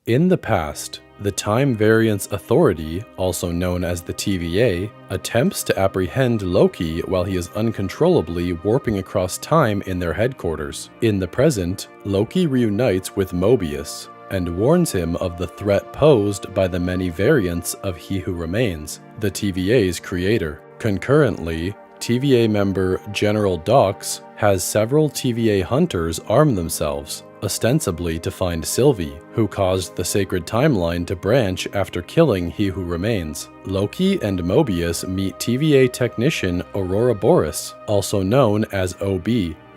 In the past, the Time Variance Authority, also known as the TVA, attempts to apprehend Loki while he is uncontrollably warping across time in their headquarters. In the present, Loki reunites with Mobius and warns him of the threat posed by the many variants of He Who Remains, the TVA's creator. Concurrently, TVA member General Dox has several TVA hunters arm themselves, ostensibly to find Sylvie, who caused the sacred timeline to branch after killing He Who Remains. Loki and Mobius meet TVA technician Aurora Boris, also known as OB,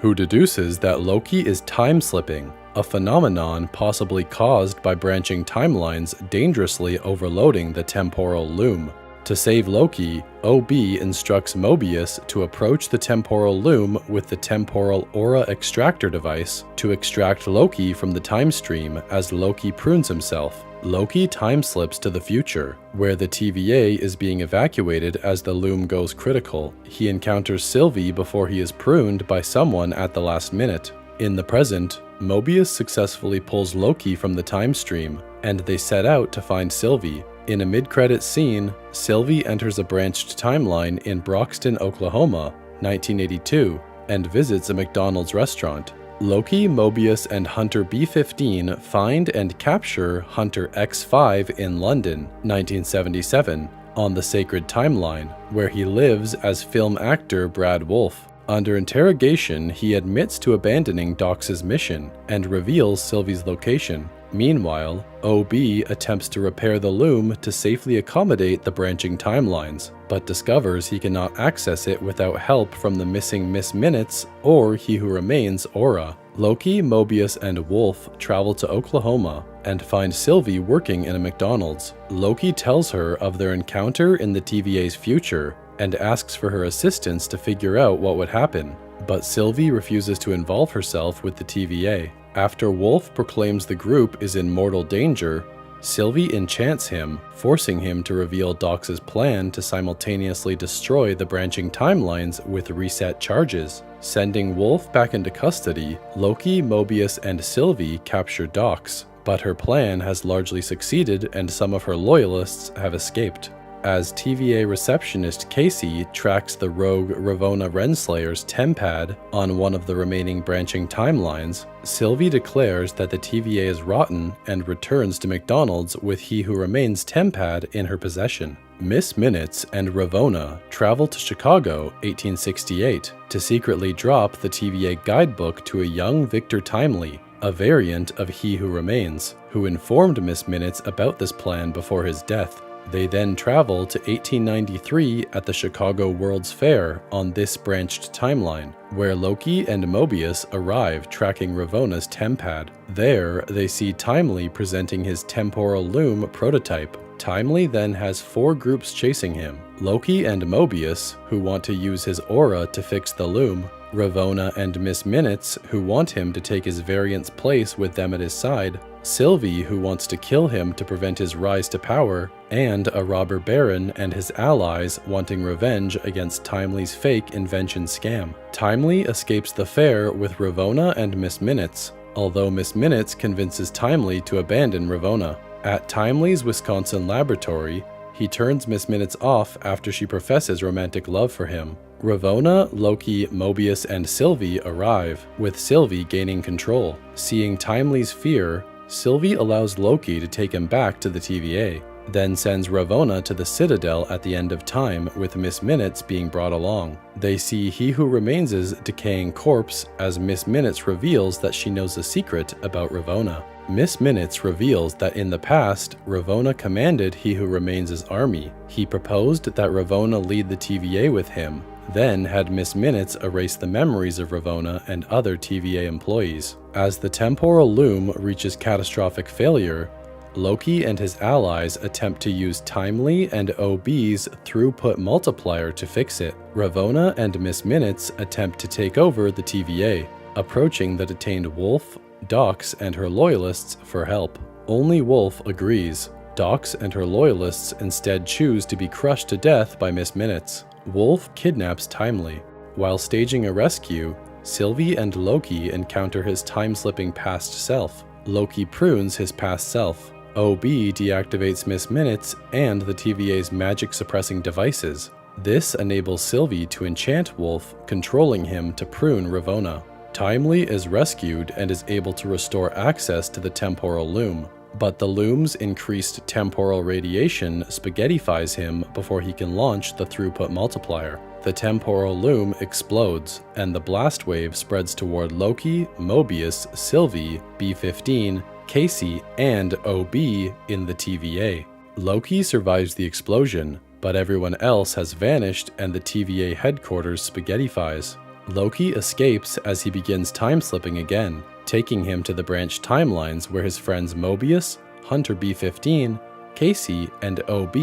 who deduces that Loki is time-slipping, a phenomenon possibly caused by branching timelines dangerously overloading the temporal loom. To save Loki, OB instructs Mobius to approach the temporal loom with the temporal aura extractor device to extract Loki from the time stream as Loki prunes himself. Loki time-slips to the future, where the TVA is being evacuated as the loom goes critical. He encounters Sylvie before he is pruned by someone at the last minute. In the present, Mobius successfully pulls Loki from the time stream, and they set out to find Sylvie. In a mid-credits scene, Sylvie enters a branched timeline in Broxton, Oklahoma, 1982, and visits a McDonald's restaurant. Loki, Mobius, and Hunter B-15 find and capture Hunter X5 in London, 1977, on the sacred timeline, where he lives as film actor Brad Wolfe. Under interrogation, he admits to abandoning Dox's mission and reveals Sylvie's location. Meanwhile, OB attempts to repair the loom to safely accommodate the branching timelines, but discovers he cannot access it without help from the missing Miss Minutes or He Who Remains aura. Loki, Mobius, and Wolf travel to Oklahoma and find Sylvie working in a McDonald's. Loki tells her of their encounter in the TVA's future and asks for her assistance to figure out what would happen, but Sylvie refuses to involve herself with the TVA. After Wolf proclaims the group is in mortal danger, Sylvie enchants him, forcing him to reveal Dox's plan to simultaneously destroy the branching timelines with reset charges. Sending Wolf back into custody, Loki, Mobius, and Sylvie capture Dox, but her plan has largely succeeded and some of her loyalists have escaped. As TVA receptionist Casey tracks the rogue Ravonna Renslayer's tempad on one of the remaining branching timelines, Sylvie declares that the TVA is rotten and returns to McDonald's with He Who Remains tempad in her possession. Miss Minutes and Ravonna travel to Chicago, 1868, to secretly drop the TVA guidebook to a young Victor Timely, a variant of He Who Remains, who informed Miss Minutes about this plan before his death. They then travel to 1893 at the Chicago World's Fair on this branched timeline, where Loki and Mobius arrive tracking Ravonna's tempad. There, they see Timely presenting his temporal loom prototype. Timely then has 4 groups chasing him: Loki and Mobius, who want to use his aura to fix the loom, Ravonna and Miss Minutes, who want him to take his variant's place with them at his side, Sylvie, who wants to kill him to prevent his rise to power, and a robber baron and his allies wanting revenge against Timely's fake invention scam. Timely escapes the fair with Ravonna and Miss Minutes, although Miss Minutes convinces Timely to abandon Ravonna. At Timely's Wisconsin laboratory, he turns Miss Minutes off after she professes romantic love for him. Ravonna, Loki, Mobius, and Sylvie arrive, with Sylvie gaining control. Seeing Timely's fear, Sylvie allows Loki to take him back to the TVA, then sends Ravonna to the Citadel at the end of time with Miss Minutes being brought along. They see He Who Remains' decaying corpse as Miss Minutes reveals that she knows a secret about Ravonna. Miss Minutes reveals that in the past, Ravonna commanded He Who Remains' army. He proposed that Ravonna lead the TVA with him, then had Miss Minutes erase the memories of Ravonna and other TVA employees. As the temporal loom reaches catastrophic failure, Loki and his allies attempt to use Timely and OB's throughput multiplier to fix it. Ravonna and Miss Minutes attempt to take over the TVA, approaching the detained Wolf, Dox, and her loyalists for help. Only Wolf agrees. Dox and her loyalists instead choose to be crushed to death by Miss Minutes. Wolf kidnaps Timely. While staging a rescue, Sylvie and Loki encounter his time-slipping past self. Loki prunes his past self. OB deactivates Miss Minutes and the TVA's magic suppressing devices. This enables Sylvie to enchant Wolf, controlling him to prune Ravonna. Timely is rescued and is able to restore access to the temporal loom, but the loom's increased temporal radiation spaghettifies him before he can launch the throughput multiplier. The temporal loom explodes, and the blast wave spreads toward Loki, Mobius, Sylvie, B-15, Casey, and OB in the TVA. Loki survives the explosion, but everyone else has vanished and the TVA headquarters spaghettifies. Loki escapes as he begins time-slipping again, taking him to the branched timelines where his friends Mobius, Hunter B-15, Casey, and OB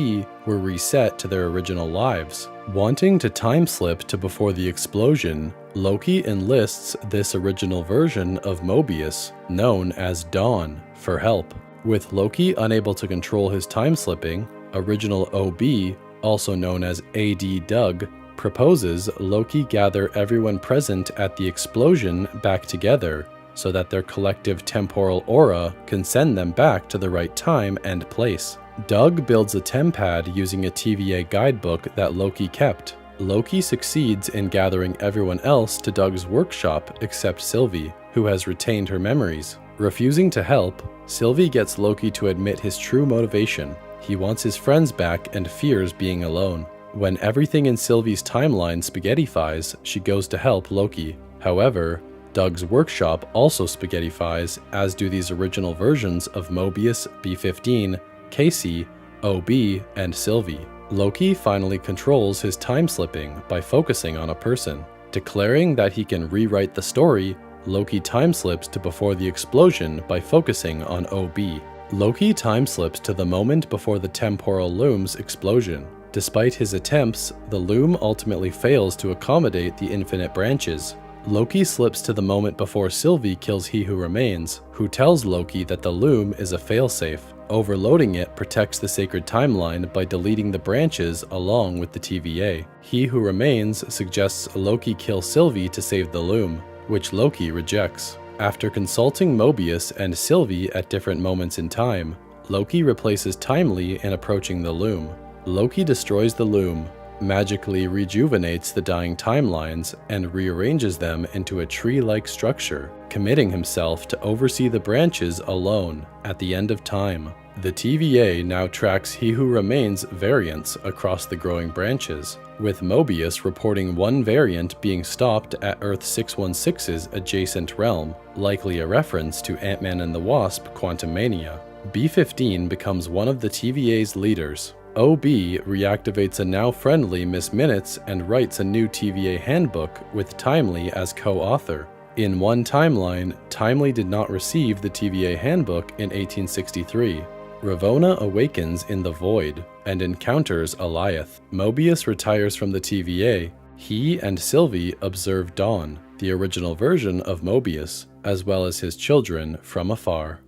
were reset to their original lives. Wanting to time-slip to before the explosion, Loki enlists this original version of Mobius, known as Dawn, for help. With Loki unable to control his time-slipping, original OB, also known as AD Doug, proposes Loki gather everyone present at the explosion back together so that their collective temporal aura can send them back to the right time and place. Doug builds a tempad using a TVA guidebook that Loki kept. Loki succeeds in gathering everyone else to Doug's workshop except Sylvie, who has retained her memories. Refusing to help, Sylvie gets Loki to admit his true motivation. He wants his friends back and fears being alone. When everything in Sylvie's timeline spaghettifies, she goes to help Loki. However, Doug's workshop also spaghettifies, as do these original versions of Mobius, B-15, Casey, OB, and Sylvie. Loki finally controls his time-slipping by focusing on a person. Declaring that he can rewrite the story, Loki time-slips to before the explosion by focusing on OB. Loki time-slips to the moment before the temporal loom's explosion. Despite his attempts, the loom ultimately fails to accommodate the infinite branches. Loki slips to the moment before Sylvie kills He Who Remains, who tells Loki that the loom is a failsafe. Overloading it protects the sacred timeline by deleting the branches along with the TVA. He Who Remains suggests Loki kill Sylvie to save the loom, which Loki rejects. After consulting Mobius and Sylvie at different moments in time, Loki replaces Timely in approaching the loom. Loki destroys the loom, magically rejuvenates the dying timelines, and rearranges them into a tree-like structure, committing himself to oversee the branches alone at the end of time. The TVA now tracks He Who Remains variants across the growing branches, with Mobius reporting one variant being stopped at Earth 616's adjacent realm, likely a reference to Ant-Man and the Wasp Quantumania. B-15 becomes one of the TVA's leaders. OB reactivates a now-friendly Miss Minutes and writes a new TVA handbook with Timely as co-author. In one timeline, Timely did not receive the TVA handbook in 1863. Ravonna awakens in the Void and encounters Alioth. Mobius retires from the TVA. He and Sylvie observe Dawn, the original version of Mobius, as well as his children, from afar.